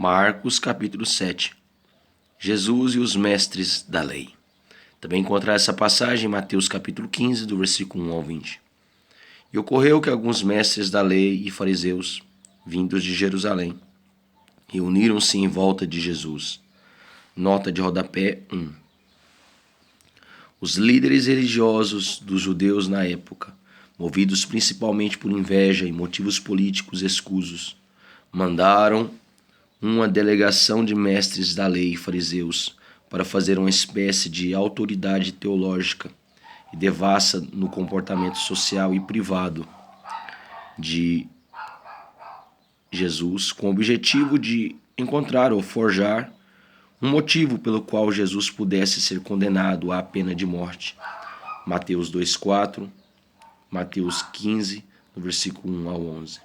Marcos capítulo 7. Jesus e os mestres da lei. Também encontrar essa passagem em Mateus capítulo 15, do versículo 1 ao 20. E ocorreu que alguns mestres da lei e fariseus, vindos de Jerusalém, reuniram-se em volta de Jesus. Nota de rodapé 1. Os líderes religiosos dos judeus na época, movidos principalmente por inveja e motivos políticos escusos, mandaram uma delegação de mestres da lei e fariseus para fazer uma espécie de autoridade teológica e devassa no comportamento social e privado de Jesus, com o objetivo de encontrar ou forjar um motivo pelo qual Jesus pudesse ser condenado à pena de morte. Mateus 2,4, Mateus 15, no versículo 1 ao 11.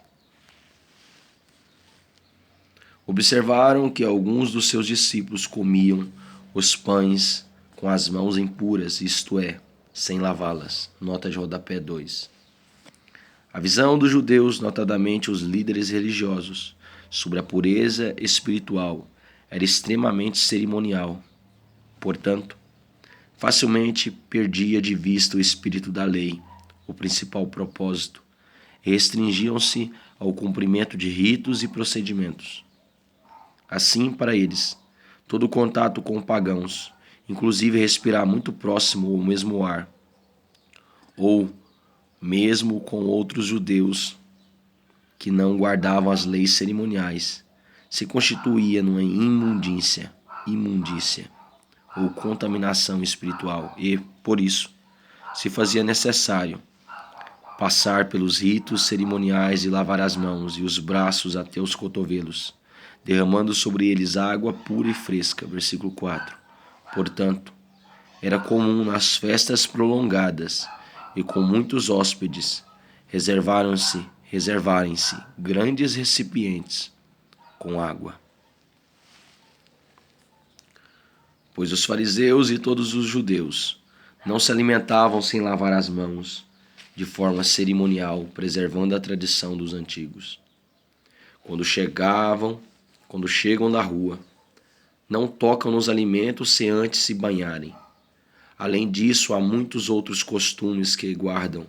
Observaram que alguns dos seus discípulos comiam os pães com as mãos impuras, isto é, sem lavá-las. Nota de rodapé 2. A visão dos judeus, notadamente os líderes religiosos, sobre a pureza espiritual era extremamente cerimonial. Portanto, facilmente perdia de vista o espírito da lei, o principal propósito, e restringiam-se ao cumprimento de ritos e procedimentos. Assim, para eles, todo contato com pagãos, inclusive respirar muito próximo ao mesmo ar, ou mesmo com outros judeus que não guardavam as leis cerimoniais, se constituía numa imundícia ou contaminação espiritual e, por isso, se fazia necessário passar pelos ritos cerimoniais e lavar as mãos e os braços até os cotovelos, derramando sobre eles água pura e fresca. Versículo 4. Portanto, era comum nas festas prolongadas e com muitos hóspedes reservarem-se grandes recipientes com água. Pois os fariseus e todos os judeus não se alimentavam sem lavar as mãos de forma cerimonial, preservando a tradição dos antigos. Quando chegam da rua, não tocam nos alimentos sem antes se banharem. Além disso, há muitos outros costumes que guardam,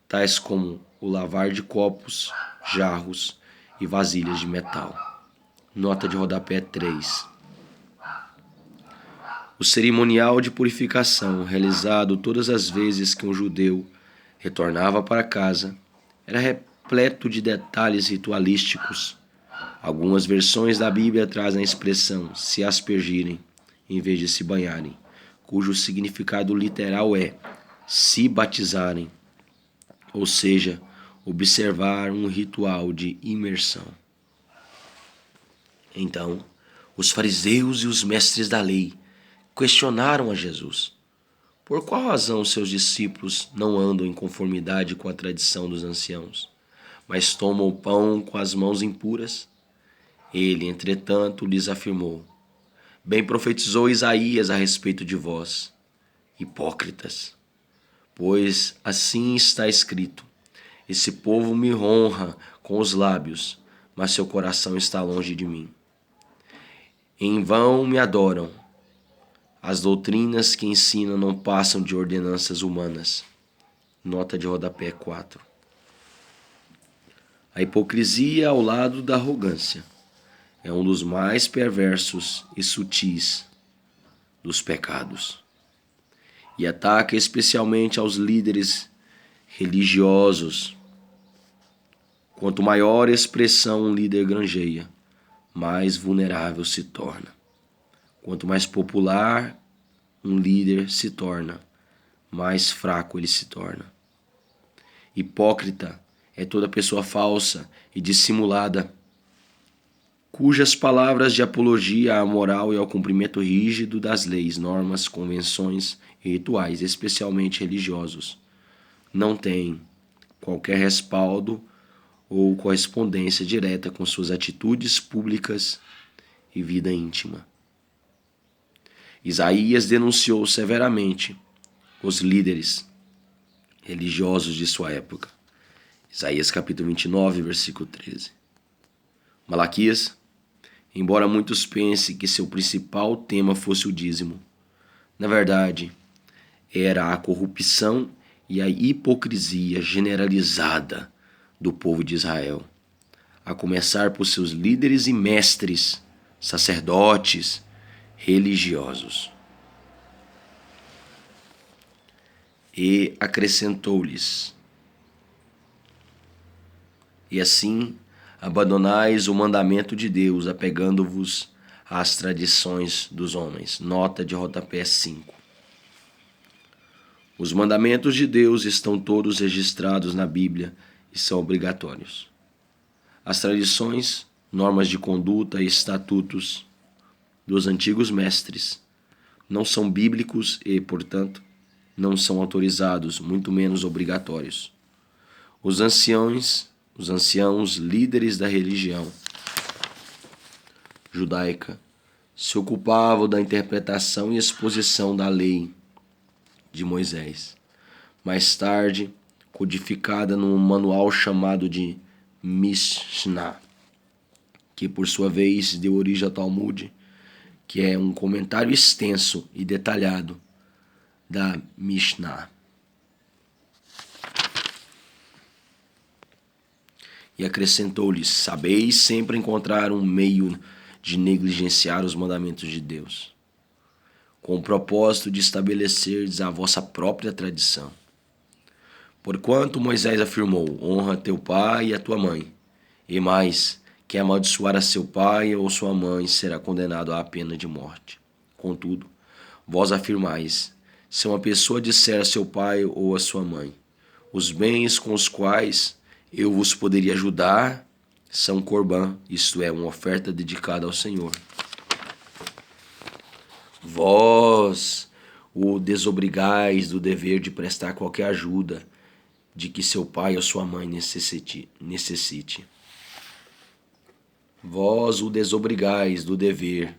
tais como o lavar de copos, jarros e vasilhas de metal. Nota de rodapé 3. O cerimonial de purificação, realizado todas as vezes que um judeu retornava para casa, era repleto de detalhes ritualísticos. Algumas versões da Bíblia trazem a expressão se aspergirem, em vez de se banharem, cujo significado literal é se batizarem, ou seja, observar um ritual de imersão. Então, os fariseus e os mestres da lei questionaram a Jesus. Por qual razão seus discípulos não andam em conformidade com a tradição dos anciãos, mas tomam o pão com as mãos impuras? Ele, entretanto, lhes afirmou: bem profetizou Isaías a respeito de vós, hipócritas, pois assim está escrito: esse povo me honra com os lábios, mas seu coração está longe de mim. Em vão me adoram. As doutrinas que ensinam não passam de ordenanças humanas. Nota de rodapé 4. A hipocrisia ao lado da arrogância é um dos mais perversos e sutis dos pecados, e ataca especialmente aos líderes religiosos. Quanto maior expressão um líder granjeia, mais vulnerável se torna. Quanto mais popular um líder se torna, mais fraco ele se torna. Hipócrita é toda pessoa falsa e dissimulada, cujas palavras de apologia à moral e ao cumprimento rígido das leis, normas, convenções e rituais, especialmente religiosos, não têm qualquer respaldo ou correspondência direta com suas atitudes públicas e vida íntima. Isaías denunciou severamente os líderes religiosos de sua época. Isaías capítulo 29, versículo 13. Malaquias, embora muitos pensem que seu principal tema fosse o dízimo. Na verdade, era a corrupção e a hipocrisia generalizada do povo de Israel, a começar por seus líderes e mestres, sacerdotes, religiosos. E acrescentou-lhes: E assim abandonais o mandamento de Deus, apegando-vos às tradições dos homens. Nota de rodapé 5. Os mandamentos de Deus estão todos registrados na Bíblia e são obrigatórios. As tradições, normas de conduta e estatutos dos antigos mestres não são bíblicos e, portanto, não são autorizados, muito menos obrigatórios. Os anciãos, líderes da religião judaica, se ocupavam da interpretação e exposição da lei de Moisés, mais tarde codificada num manual chamado de Mishnah, que por sua vez deu origem ao Talmud, que é um comentário extenso e detalhado da Mishnah. E acrescentou-lhes: sabeis sempre encontrar um meio de negligenciar os mandamentos de Deus, com o propósito de estabelecerdes a vossa própria tradição. Porquanto Moisés afirmou: honra teu pai e a tua mãe, e mais, quem amaldiçoar a seu pai ou sua mãe será condenado à pena de morte. Contudo, vós afirmais: se uma pessoa disser a seu pai ou a sua mãe, os bens com os quais eu vos poderia ajudar são corbã, isto é, uma oferta dedicada ao Senhor. Vós o desobrigais do dever de prestar qualquer ajuda de que seu pai ou sua mãe necessite. Vós o desobrigais do dever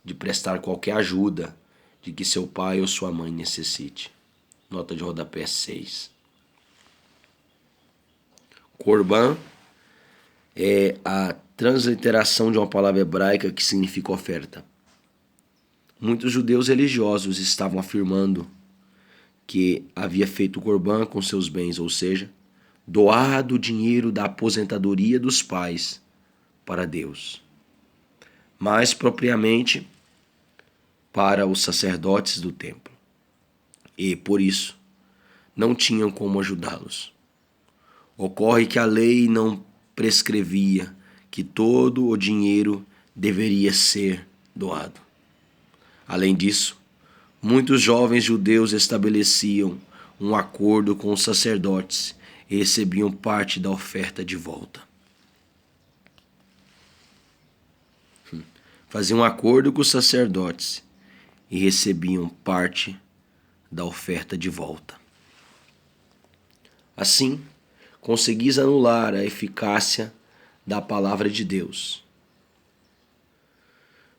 de prestar qualquer ajuda de que seu pai ou sua mãe necessite. Nota de rodapé 6. Corbã é a transliteração de uma palavra hebraica que significa oferta. Muitos judeus religiosos estavam afirmando que havia feito o corbã com seus bens, ou seja, doado o dinheiro da aposentadoria dos pais para Deus. Mais propriamente para os sacerdotes do templo. E, por isso, não tinham como ajudá-los. Ocorre que a lei não prescrevia que todo o dinheiro deveria ser doado. Além disso, muitos jovens judeus estabeleciam um acordo com os sacerdotes e recebiam parte da oferta de volta. Faziam um acordo com os sacerdotes e recebiam parte da oferta de volta. Assim, conseguis anular a eficácia da palavra de Deus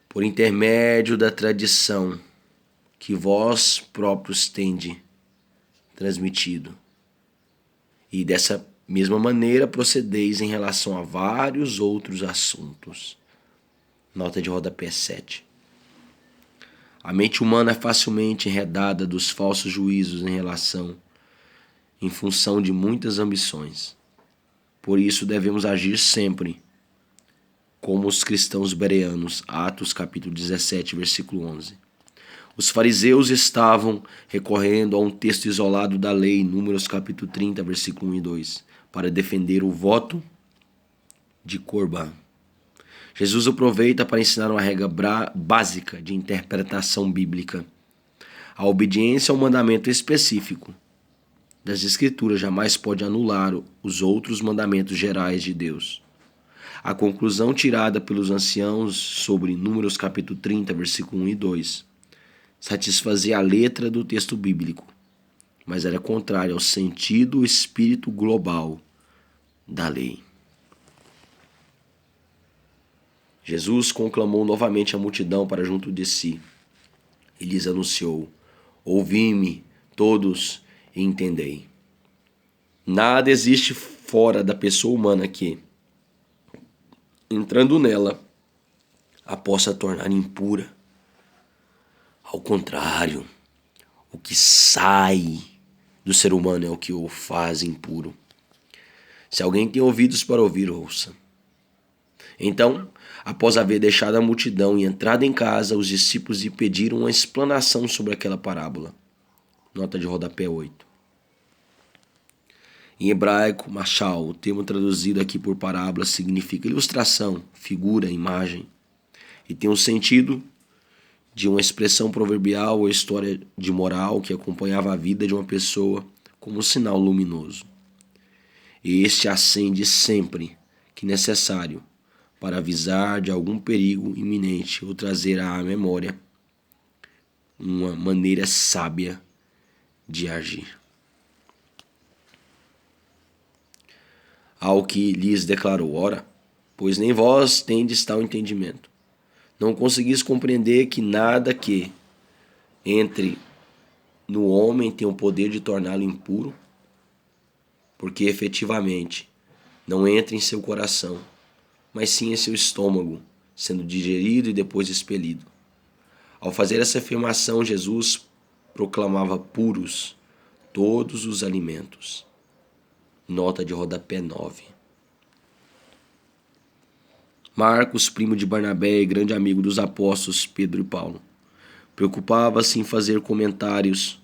por intermédio da tradição que vós próprios tendes transmitido. E dessa mesma maneira procedeis em relação a vários outros assuntos. Nota de rodapé 7. A mente humana é facilmente enredada dos falsos juízos em função de muitas ambições. Por isso devemos agir sempre como os cristãos bereanos. Atos capítulo 17, versículo 11. Os fariseus estavam recorrendo a um texto isolado da lei, Números capítulo 30, versículo 1 e 2, para defender o voto de Corbã. Jesus aproveita para ensinar uma regra básica de interpretação bíblica. A obediência ao mandamento específico das Escrituras jamais pode anular os outros mandamentos gerais de Deus. A conclusão tirada pelos anciãos sobre Números capítulo 30, versículo 1 e 2, satisfazia a letra do texto bíblico, mas era contrária ao sentido e espírito global da lei. Jesus conclamou novamente a multidão para junto de si e lhes anunciou: ouvi-me todos e entendei. Nada existe fora da pessoa humana que, entrando nela, a possa tornar impura. Ao contrário, o que sai do ser humano é o que o faz impuro. Se alguém tem ouvidos para ouvir, ouça. Então, após haver deixado a multidão e entrado em casa, os discípulos lhe pediram uma explanação sobre aquela parábola. Nota de rodapé 8. Em hebraico, mashal, o termo traduzido aqui por parábola significa ilustração, figura, imagem, e tem o sentido de uma expressão proverbial ou história de moral que acompanhava a vida de uma pessoa como um sinal luminoso. E este acende sempre que necessário para avisar de algum perigo iminente ou trazer à memória uma maneira sábia de agir. Ao que lhes declarou: ora, pois nem vós tendes tal entendimento. Não conseguis compreender que nada que entre no homem tem o poder de torná-lo impuro, porque efetivamente não entra em seu coração, mas sim em seu estômago, sendo digerido e depois expelido. Ao fazer essa afirmação, Jesus proclamava puros todos os alimentos. Nota de rodapé 9. Marcos, primo de Barnabé e grande amigo dos apóstolos Pedro e Paulo, preocupava-se em fazer comentários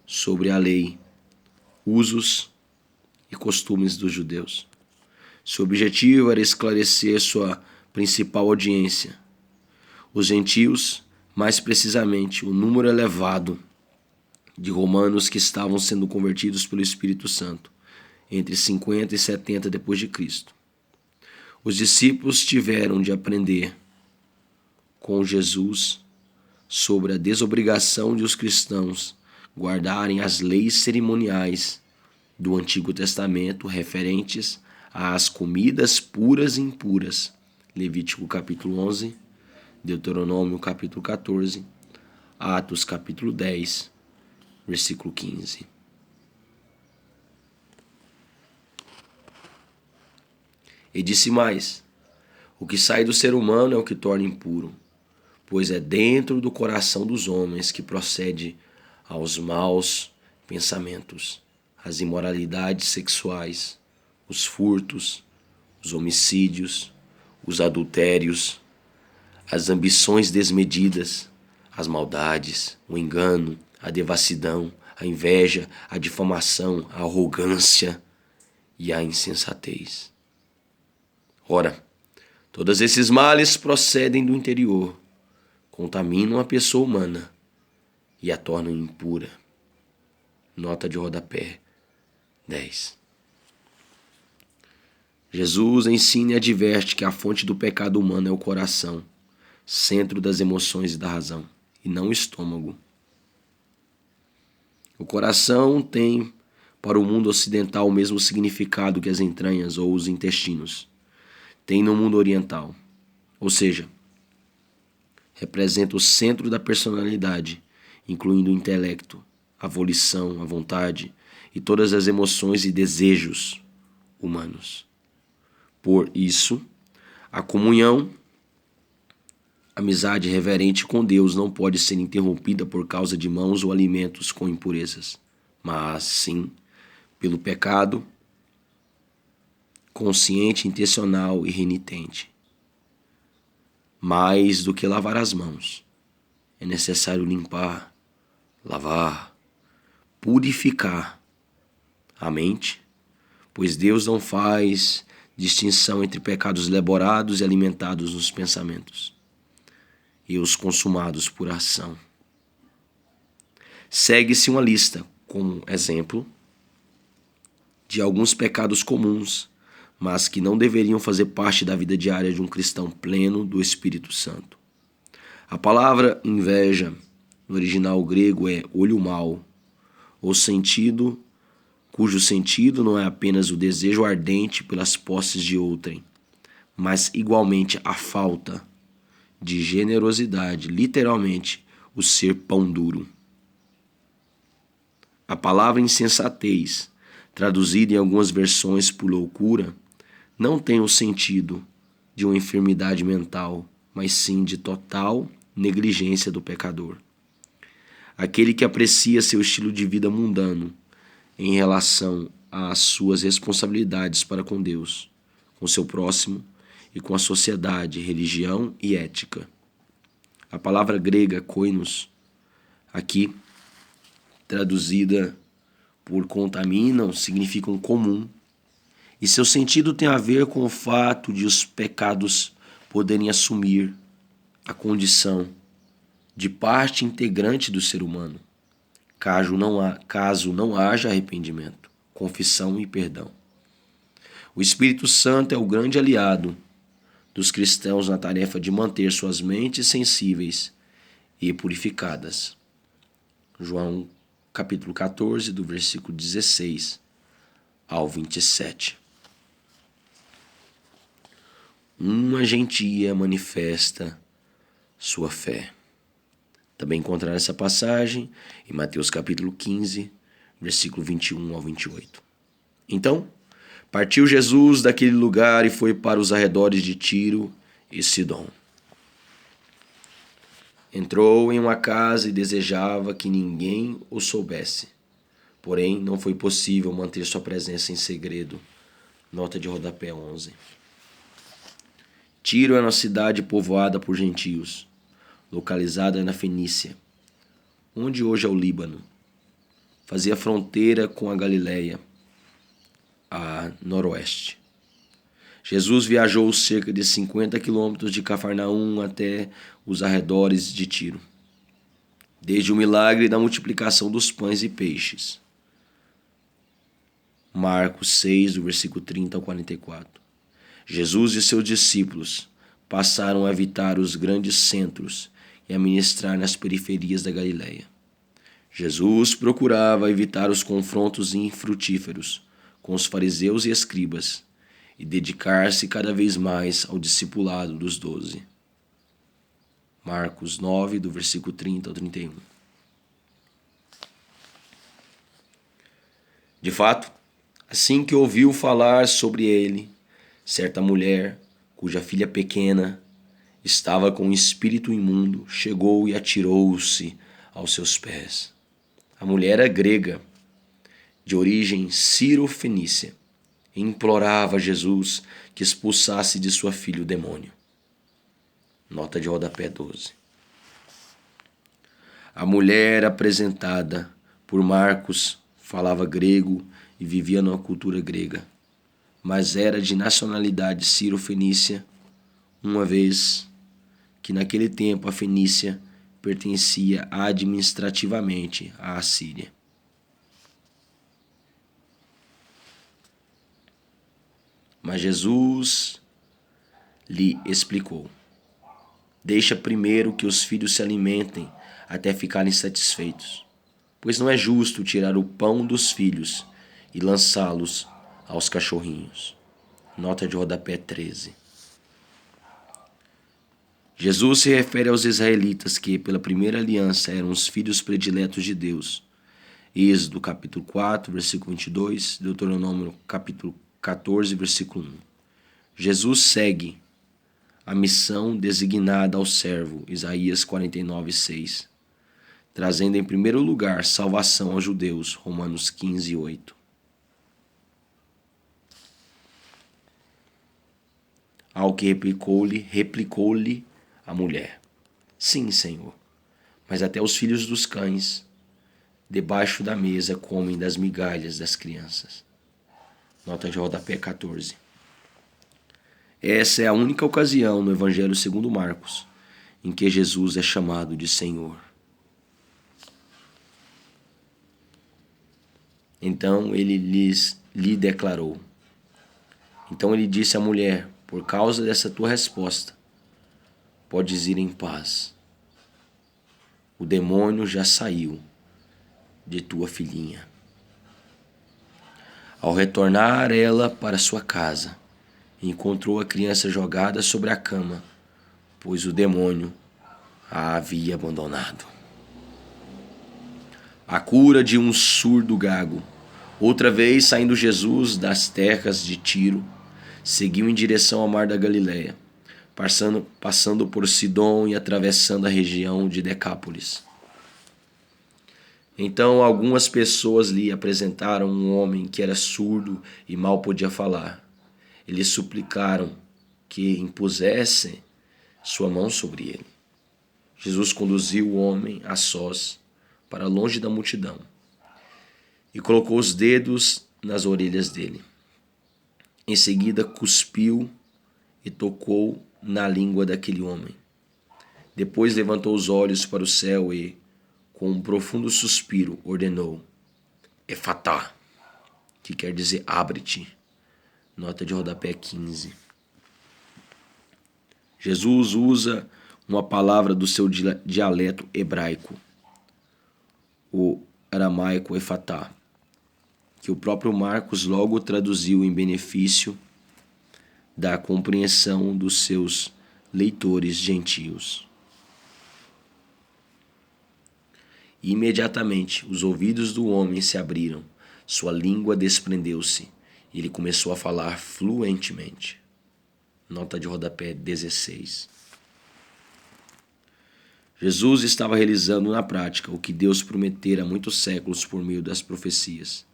sobre a lei, usos e costumes dos judeus. Seu objetivo era esclarecer sua principal audiência, os gentios, mais precisamente o número elevado de romanos que estavam sendo convertidos pelo Espírito Santo, entre 50 e 70 depois de Cristo. Os discípulos tiveram de aprender com Jesus sobre a desobrigação de os cristãos guardarem as leis cerimoniais do Antigo Testamento referentes às comidas puras e impuras. Levítico capítulo 11, Deuteronômio capítulo 14, Atos capítulo 10, versículo 15. E disse mais: o que sai do ser humano é o que torna impuro, pois é dentro do coração dos homens que procede aos maus pensamentos, as imoralidades sexuais, os furtos, os homicídios, os adultérios, as ambições desmedidas, as maldades, o engano, a devassidão, a inveja, a difamação, a arrogância e a insensatez. Ora, todos esses males procedem do interior, contaminam a pessoa humana e a tornam impura. Nota de rodapé 10. Jesus ensina e adverte que a fonte do pecado humano é o coração, centro das emoções e da razão, e não o estômago. O coração tem, para o mundo ocidental, o mesmo significado que as entranhas ou os intestinos tem no mundo oriental, ou seja, representa o centro da personalidade, incluindo o intelecto, a volição, a vontade e todas as emoções e desejos humanos. Por isso, a comunhão, amizade reverente com Deus não pode ser interrompida por causa de mãos ou alimentos com impurezas, mas sim pelo pecado consciente, intencional e renitente. Mais do que lavar as mãos, é necessário limpar, lavar, purificar a mente, pois Deus não faz distinção entre pecados elaborados e alimentados nos pensamentos e os consumados por ação. Segue-se uma lista, como exemplo, de alguns pecados comuns, mas que não deveriam fazer parte da vida diária de um cristão pleno do Espírito Santo. A palavra inveja, no original grego, é olho mau, cujo sentido não é apenas o desejo ardente pelas posses de outrem, mas igualmente a falta de generosidade, literalmente o ser pão duro. A palavra insensatez, traduzida em algumas versões por loucura, não tem o sentido de uma enfermidade mental, mas sim de total negligência do pecador. Aquele que aprecia seu estilo de vida mundano em relação às suas responsabilidades para com Deus, com seu próximo e com a sociedade, religião e ética. A palavra grega koinos, aqui traduzida por contaminam, significa comum, e seu sentido tem a ver com o fato de os pecados poderem assumir a condição de parte integrante do ser humano, caso não haja arrependimento, confissão e perdão. O Espírito Santo é o grande aliado dos cristãos na tarefa de manter suas mentes sensíveis e purificadas. João capítulo 14, do versículo 16 ao 27. Uma gentia manifesta sua fé. Também encontrar essa passagem em Mateus capítulo 15, versículo 21 ao 28. Então, partiu Jesus daquele lugar e foi para os arredores de Tiro e Sidom. Entrou em uma casa e desejava que ninguém o soubesse. Porém, não foi possível manter sua presença em segredo. Nota de rodapé 11. Tiro é uma cidade povoada por gentios, localizada na Fenícia, onde hoje é o Líbano. Fazia fronteira com a Galileia, a noroeste. Jesus viajou cerca de 50 quilômetros de Cafarnaum até os arredores de Tiro, desde o milagre da multiplicação dos pães e peixes. Marcos 6, do versículo 30 ao 44. Jesus e seus discípulos passaram a evitar os grandes centros e a ministrar nas periferias da Galileia. Jesus procurava evitar os confrontos infrutíferos com os fariseus e escribas e dedicar-se cada vez mais ao discipulado dos 12. Marcos 9, do versículo 30 ao 31. De fato, assim que ouviu falar sobre ele, certa mulher, cuja filha pequena estava com um espírito imundo, chegou e atirou-se aos seus pés. A mulher era grega, de origem sírio-fenícia, e implorava a Jesus que expulsasse de sua filha o demônio. Nota de rodapé 12. A mulher apresentada por Marcos falava grego e vivia numa cultura grega, mas era de nacionalidade sírio-fenícia, uma vez que naquele tempo a Fenícia pertencia administrativamente à Assíria. Mas Jesus lhe explicou: deixa primeiro que os filhos se alimentem até ficarem satisfeitos, pois não é justo tirar o pão dos filhos e lançá-los aos cachorrinhos. Nota de rodapé 13. Jesus se refere aos israelitas que, pela primeira aliança, eram os filhos prediletos de Deus. Êxodo capítulo 4, versículo 22, Deuteronômio capítulo 14, versículo 1. Jesus segue a missão designada ao servo, Isaías 49, 6, trazendo em primeiro lugar salvação aos judeus, Romanos 15, 8. Ao que replicou-lhe a mulher: sim, Senhor, mas até os filhos dos cães debaixo da mesa comem das migalhas das crianças. Nota de rodapé 14. Essa é a única ocasião no Evangelho segundo Marcos em que Jesus é chamado de Senhor. Então ele lhe declarou. Então ele disse à mulher: por causa dessa tua resposta, podes ir em paz. O demônio já saiu de tua filhinha. Ao retornar ela para sua casa, encontrou a criança jogada sobre a cama, pois o demônio a havia abandonado. A cura de um surdo gago. Outra vez, saindo Jesus das terras de Tiro, seguiu em direção ao mar da Galileia, passando por Sidom e atravessando a região de Decápolis. Então algumas pessoas lhe apresentaram um homem que era surdo e mal podia falar. Eles suplicaram que impusessem sua mão sobre ele. Jesus conduziu o homem a sós para longe da multidão e colocou os dedos nas orelhas dele. Em seguida cuspiu e tocou na língua daquele homem. Depois levantou os olhos para o céu e, com um profundo suspiro, ordenou: Efatá, que quer dizer abre-te. Nota de rodapé 15. Jesus usa uma palavra do seu dialeto hebraico, o aramaico efatá, que o próprio Marcos logo traduziu em benefício da compreensão dos seus leitores gentios. E imediatamente os ouvidos do homem se abriram, sua língua desprendeu-se e ele começou a falar fluentemente. Nota de rodapé 16. Jesus estava realizando na prática o que Deus prometera há muitos séculos por meio das profecias.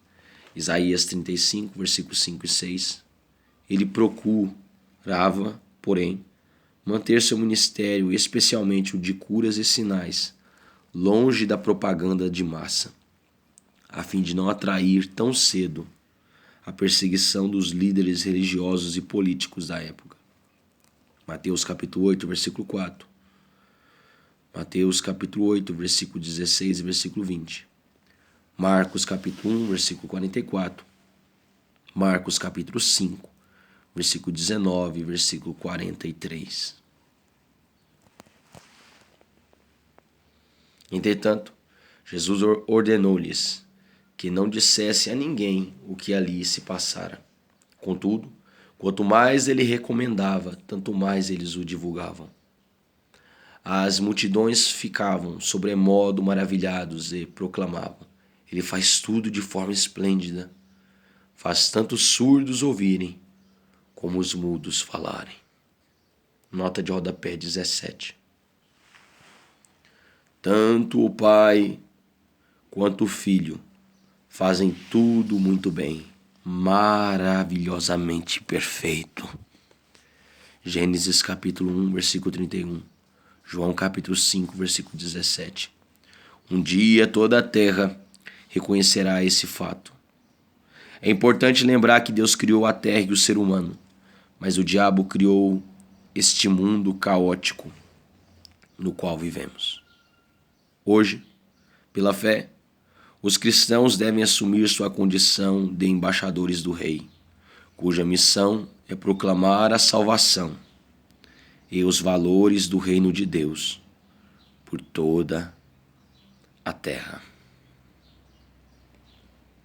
Isaías 35, versículos 5 e 6. Ele procurava, porém, manter seu ministério, especialmente o de curas e sinais, longe da propaganda de massa, a fim de não atrair tão cedo a perseguição dos líderes religiosos e políticos da época. Mateus capítulo 8, versículo 4. Mateus capítulo 8, versículo 16 e versículo 20. Marcos capítulo 1, versículo 44. Marcos capítulo 5, versículo 19 e versículo 43. Entretanto, Jesus ordenou-lhes que não dissesse a ninguém o que ali se passara. Contudo, quanto mais ele recomendava, tanto mais eles o divulgavam. As multidões ficavam sobremodo maravilhados e proclamavam: Ele faz tudo de forma esplêndida, faz tanto os surdos ouvirem como os mudos falarem. Nota de rodapé 17. Tanto o Pai quanto o Filho fazem tudo muito bem, maravilhosamente perfeito. Gênesis capítulo 1, versículo 31. João capítulo 5, versículo 17. Um dia toda a terra reconhecerá esse fato. É importante lembrar que Deus criou a terra e o ser humano, mas o diabo criou este mundo caótico no qual vivemos. Hoje, pela fé, os cristãos devem assumir sua condição de embaixadores do Rei, cuja missão é proclamar a salvação e os valores do reino de Deus por toda a terra.